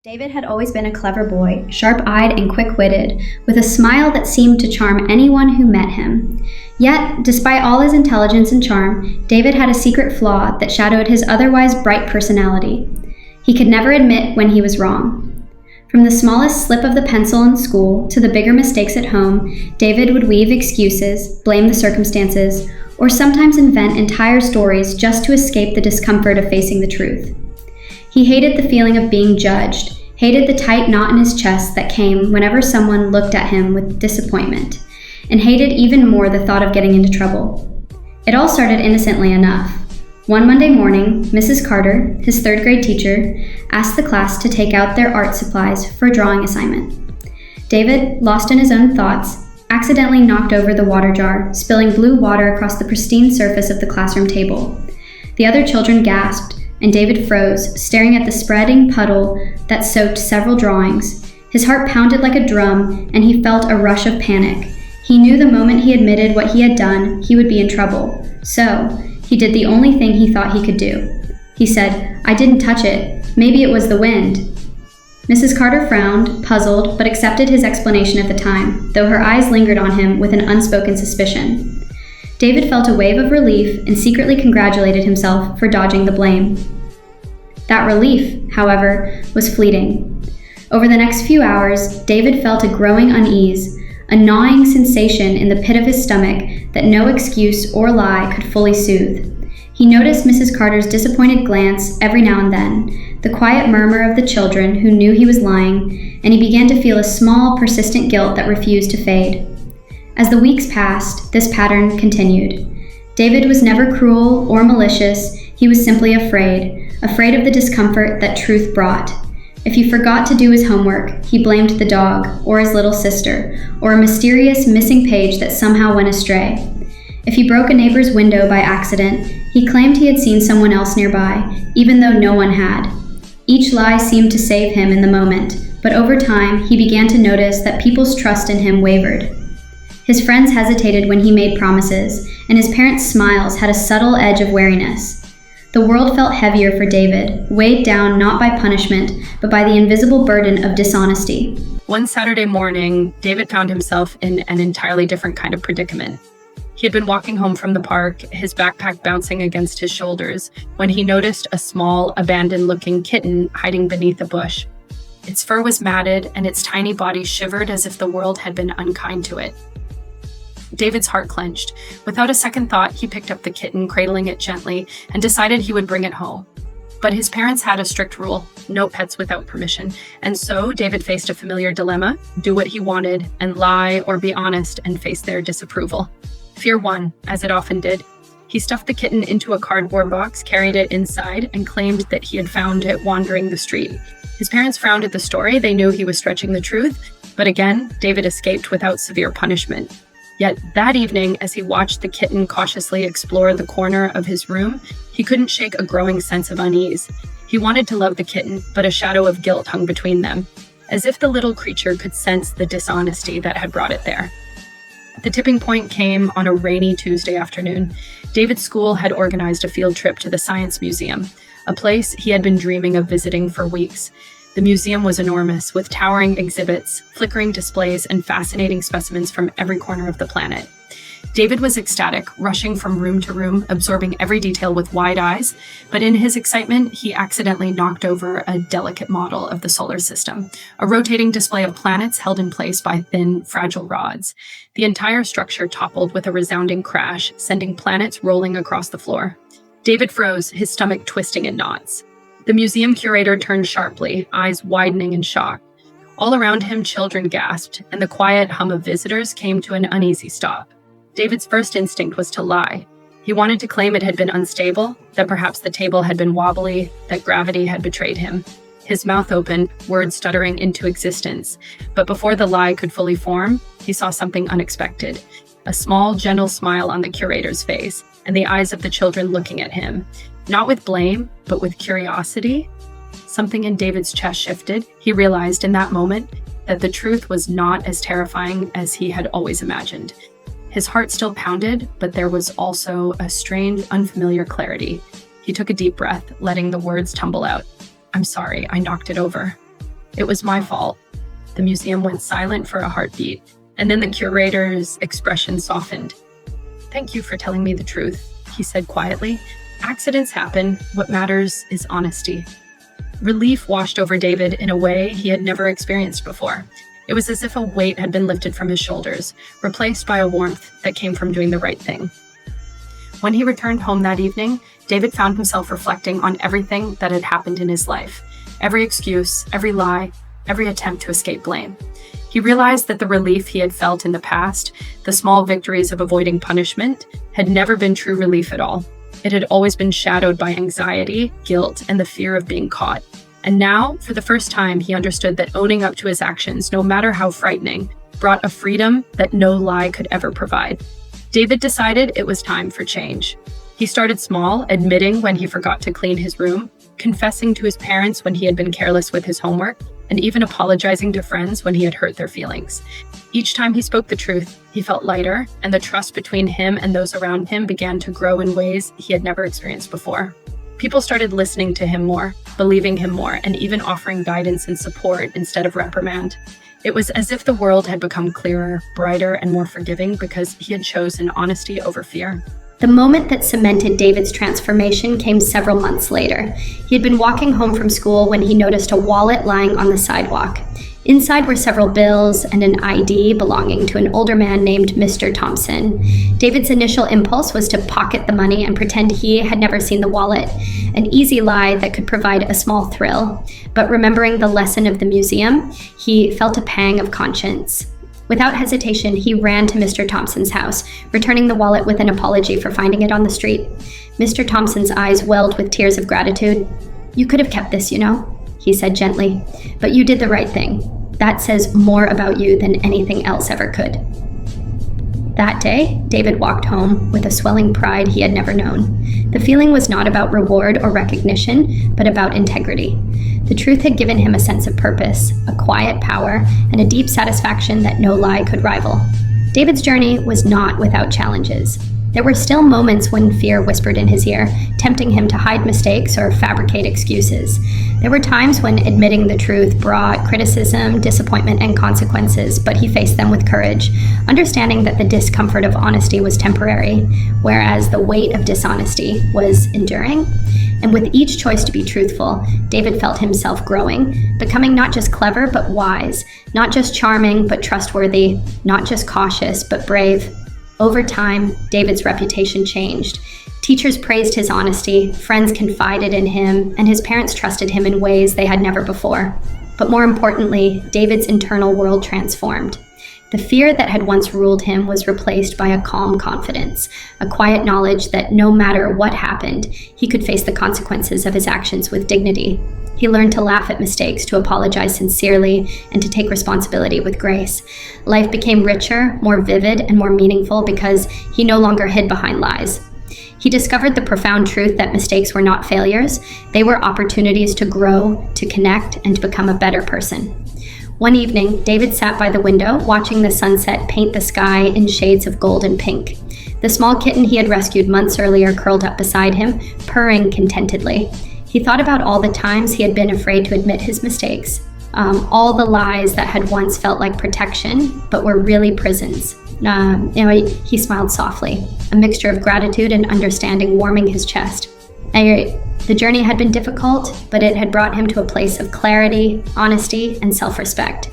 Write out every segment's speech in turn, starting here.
David had always been a clever boy, sharp-eyed and quick-witted, with a smile that seemed to charm anyone who met him. Yet, despite all his intelligence and charm, David had a secret flaw that shadowed his otherwise bright personality. He could never admit when he was wrong. From the smallest slip of the pencil in school to the bigger mistakes at home, David would weave excuses, blame the circumstances, or sometimes invent entire stories just to escape the discomfort of facing the truth. He hated the feeling of being judged, hated the tight knot in his chest that came whenever someone looked at him with disappointment, and hated even more the thought of getting into trouble. It all started innocently enough. One Monday morning, Mrs. Carter, his third grade teacher, asked the class to take out their art supplies for a drawing assignment. David, lost in his own thoughts, accidentally knocked over the water jar, spilling blue water across the pristine surface of the classroom table. The other children gasped, and David froze, staring at the spreading puddle that soaked several drawings. His heart pounded like a drum, and he felt a rush of panic. He knew the moment he admitted what he had done, he would be in trouble. So, he did the only thing he thought he could do. He said, "I didn't touch it. Maybe it was the wind." Mrs. Carter frowned, puzzled, but accepted his explanation at the time, though her eyes lingered on him with an unspoken suspicion. David felt a wave of relief and secretly congratulated himself for dodging the blame. That relief, however, was fleeting. Over the next few hours, David felt a growing unease, a gnawing sensation in the pit of his stomach that no excuse or lie could fully soothe. He noticed Mrs. Carter's disappointed glance every now and then, the quiet murmur of the children who knew he was lying, and he began to feel a small, persistent guilt that refused to fade. As the weeks passed, this pattern continued. David was never cruel or malicious, he was simply afraid of the discomfort that truth brought. If he forgot to do his homework, he blamed the dog, or his little sister, or a mysterious missing page that somehow went astray. If he broke a neighbor's window by accident, he claimed he had seen someone else nearby, even though no one had. Each lie seemed to save him in the moment, but over time, he began to notice that people's trust in him wavered. His friends hesitated when he made promises, and his parents' smiles had a subtle edge of wariness. The world felt heavier for David, weighed down not by punishment, but by the invisible burden of dishonesty. One Saturday morning, David found himself in an entirely different kind of predicament. He had been walking home from the park, his backpack bouncing against his shoulders, when he noticed a small, abandoned-looking kitten hiding beneath a bush. Its fur was matted, and its tiny body shivered as if the world had been unkind to it. David's heart clenched. Without a second thought, he picked up the kitten, cradling it gently, and decided he would bring it home. But his parents had a strict rule: no pets without permission. And so David faced a familiar dilemma: do what he wanted, and lie or be honest and face their disapproval. Fear won, as it often did. He stuffed the kitten into a cardboard box, carried it inside, and claimed that he had found it wandering the street. His parents frowned at the story. They knew he was stretching the truth. But again, David escaped without severe punishment. Yet that evening, as he watched the kitten cautiously explore the corner of his room, he couldn't shake a growing sense of unease. He wanted to love the kitten, but a shadow of guilt hung between them, as if the little creature could sense the dishonesty that had brought it there. The tipping point came on a rainy Tuesday afternoon. David's school had organized a field trip to the Science Museum, a place he had been dreaming of visiting for weeks. The museum was enormous, with towering exhibits, flickering displays, and fascinating specimens from every corner of the planet. David was ecstatic, rushing from room to room, absorbing every detail with wide eyes, but in his excitement, he accidentally knocked over a delicate model of the solar system, a rotating display of planets held in place by thin, fragile rods. The entire structure toppled with a resounding crash, sending planets rolling across the floor. David froze, his stomach twisting in knots. The museum curator turned sharply, eyes widening in shock. All around him, children gasped, and the quiet hum of visitors came to an uneasy stop. David's first instinct was to lie. He wanted to claim it had been unstable, that perhaps the table had been wobbly, that gravity had betrayed him. His mouth opened, words stuttering into existence. But before the lie could fully form, he saw something unexpected. A small, gentle smile on the curator's face, and the eyes of the children looking at him. Not with blame, but with curiosity. Something in David's chest shifted. He realized in that moment that the truth was not as terrifying as he had always imagined. His heart still pounded, but there was also a strange, unfamiliar clarity. He took a deep breath, letting the words tumble out. "I'm sorry, I knocked it over." It was my fault." The museum went silent for a heartbeat, and then the curator's expression softened. "Thank you for telling me the truth," he said quietly. "Accidents happen. What matters is honesty." Relief washed over David in a way he had never experienced before. It was as if a weight had been lifted from his shoulders, replaced by a warmth that came from doing the right thing. When he returned home that evening, David found himself reflecting on everything that had happened in his life. Every excuse, every lie, every attempt to escape blame. He realized that the relief he had felt in the past, the small victories of avoiding punishment, had never been true relief at all. It had always been shadowed by anxiety, guilt, and the fear of being caught. And now, for the first time, he understood that owning up to his actions, no matter how frightening, brought a freedom that no lie could ever provide. David decided it was time for change. He started small, admitting when he forgot to clean his room, confessing to his parents when he had been careless with his homework, and even apologizing to friends when he had hurt their feelings. Each time he spoke the truth, he felt lighter, and the trust between him and those around him began to grow in ways he had never experienced before. People started listening to him more, believing him more, and even offering guidance and support instead of reprimand. It was as if the world had become clearer, brighter, and more forgiving because he had chosen honesty over fear. The moment that cemented David's transformation came several months later. He had been walking home from school when he noticed a wallet lying on the sidewalk. Inside were several bills and an ID belonging to an older man named Mr. Thompson. David's initial impulse was to pocket the money and pretend he had never seen the wallet, an easy lie that could provide a small thrill. But remembering the lesson of the museum, he felt a pang of conscience. Without hesitation, he ran to Mr. Thompson's house, returning the wallet with an apology for finding it on the street. Mr. Thompson's eyes welled with tears of gratitude. "You could have kept this, you know," he said gently, "but you did the right thing. That says more about you than anything else ever could." That day, David walked home with a swelling pride he had never known. The feeling was not about reward or recognition, but about integrity. The truth had given him a sense of purpose, a quiet power, and a deep satisfaction that no lie could rival. David's journey was not without challenges. There were still moments when fear whispered in his ear, tempting him to hide mistakes or fabricate excuses. There were times when admitting the truth brought criticism, disappointment, and consequences, but he faced them with courage, understanding that the discomfort of honesty was temporary, whereas the weight of dishonesty was enduring. And with each choice to be truthful, David felt himself growing, becoming not just clever but wise, not just charming but trustworthy, not just cautious but brave. Over time, David's reputation changed. Teachers praised his honesty, friends confided in him, and his parents trusted him in ways they had never before. But more importantly, David's internal world transformed. The fear that had once ruled him was replaced by a calm confidence, a quiet knowledge that no matter what happened, he could face the consequences of his actions with dignity. He learned to laugh at mistakes, to apologize sincerely, and to take responsibility with grace. Life became richer, more vivid, and more meaningful because he no longer hid behind lies. He discovered the profound truth that mistakes were not failures. They were opportunities to grow, to connect, and to become a better person. One evening, David sat by the window, watching the sunset paint the sky in shades of gold and pink. The small kitten he had rescued months earlier curled up beside him, purring contentedly. He thought about all the times he had been afraid to admit his mistakes, all the lies that had once felt like protection, but were really prisons. He smiled softly, a mixture of gratitude and understanding warming his chest. The journey had been difficult, but it had brought him to a place of clarity, honesty, and self-respect.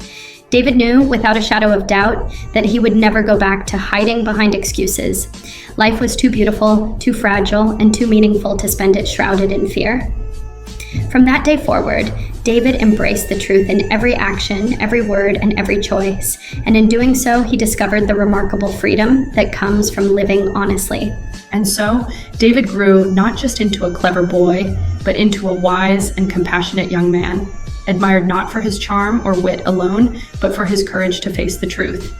David knew, without a shadow of doubt, that he would never go back to hiding behind excuses. Life was too beautiful, too fragile, and too meaningful to spend it shrouded in fear. From that day forward, David embraced the truth in every action, every word, and every choice. And in doing so, he discovered the remarkable freedom that comes from living honestly. And so, David grew not just into a clever boy, but into a wise and compassionate young man, admired not for his charm or wit alone, but for his courage to face the truth.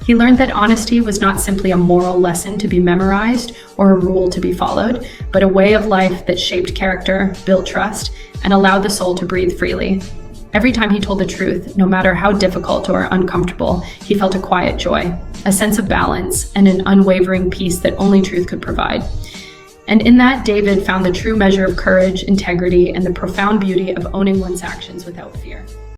He learned that honesty was not simply a moral lesson to be memorized or a rule to be followed, but a way of life that shaped character, built trust, and allowed the soul to breathe freely. Every time he told the truth, no matter how difficult or uncomfortable, he felt a quiet joy, a sense of balance, and an unwavering peace that only truth could provide. And in that, David found the true measure of courage, integrity, and the profound beauty of owning one's actions without fear.